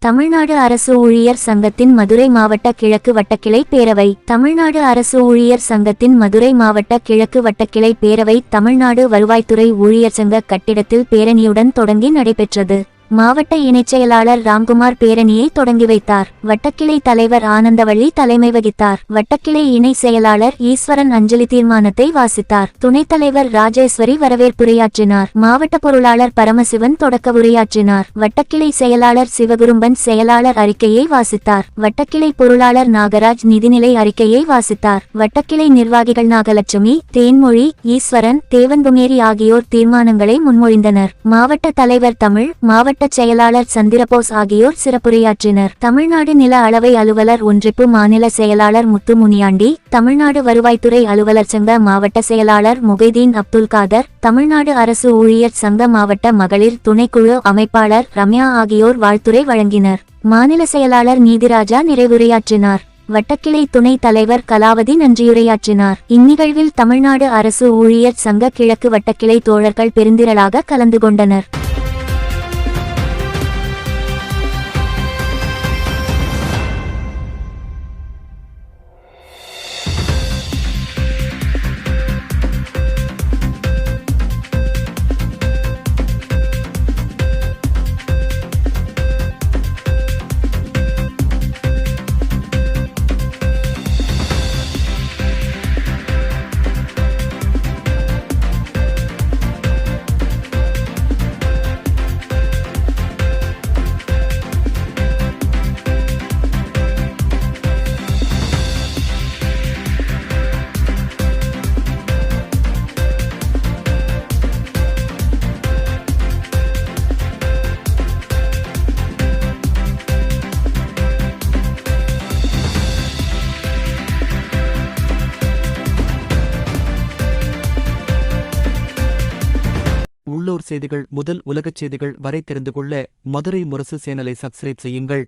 தமிழ்நாடு அரசு ஊழியர் சங்கத்தின் மதுரை மாவட்ட கிழக்கு வட்டக்கிளை பேரவை. தமிழ்நாடு அரசு ஊழியர் சங்கத்தின் மதுரை மாவட்ட கிழக்கு வட்டக்கிளை பேரவை தமிழ்நாடு வருவாய்த்துறை ஊழியர் சங்க கட்டிடத்தில் பேரணியுடன் தொடங்கி நடைபெற்றது. மாவட்ட இணைச் செயலாளர் ராம்குமார் பேரணியை தொடங்கி வைத்தார். வட்டக்கிளை தலைவர் ஆனந்தவள்ளி தலைமை வகித்தார். வட்டக்கிளை இணை செயலாளர் ஈஸ்வரன் அஞ்சலி தீர்மானத்தை வாசித்தார். துணைத் தலைவர் ராஜேஸ்வரி வரவேற்புரையாற்றினார். மாவட்ட பொருளாளர் பரமசிவன் தொடக்க உரையாற்றினார். வட்டக்கிளை செயலாளர் சிவகுரும்பன் செயலாளர் அறிக்கையை வாசித்தார். வட்டக்கிளை பொருளாளர் நாகராஜ் நிதிநிலை அறிக்கையை வாசித்தார். வட்டக்கிளை நிர்வாகிகள் நாகலட்சுமி, தேன்மொழி, ஈஸ்வரன், தேவன்புமேரி ஆகியோர் தீர்மானங்களை முன்மொழிந்தனர். மாவட்ட தலைவர் தமிழ், மாவட்ட செயலாளர் சந்திரபோஸ் ஆகியோர் சிறப்புரையாற்றினர். தமிழ்நாடு நில அளவை அலுவலர் ஒன்றிப்பு மாநில செயலாளர் முத்து முனியாண்டி, தமிழ்நாடு வருவாய்த்துறை அலுவலர் சங்க மாவட்ட செயலாளர் முகைதீன் அப்துல் காதர், தமிழ்நாடு அரசு ஊழியர் சங்க மாவட்ட மகளிர் துணைக்குழு அமைப்பாளர் ரம்யா ஆகியோர் வாழ்த்துரை வழங்கினர். மாநில செயலாளர் நீதிராஜா நிறைவுரையாற்றினார். வட்டக்கிளை துணை தலைவர் கலாவதி நன்றியுரையாற்றினார். இந்நிகழ்வில் தமிழ்நாடு அரசு ஊழியர் சங்க கிழக்கு வட்டக்கிளை தோழர்கள் பெருந்திரளாக கலந்து கொண்டனர். உள்ளூர் செய்திகள் முதல் உலகச் செய்திகள் வரை தெரிந்து கொள்ள மதுரை முரசு சேனலை சப்ஸ்கிரைப் செய்யுங்கள்.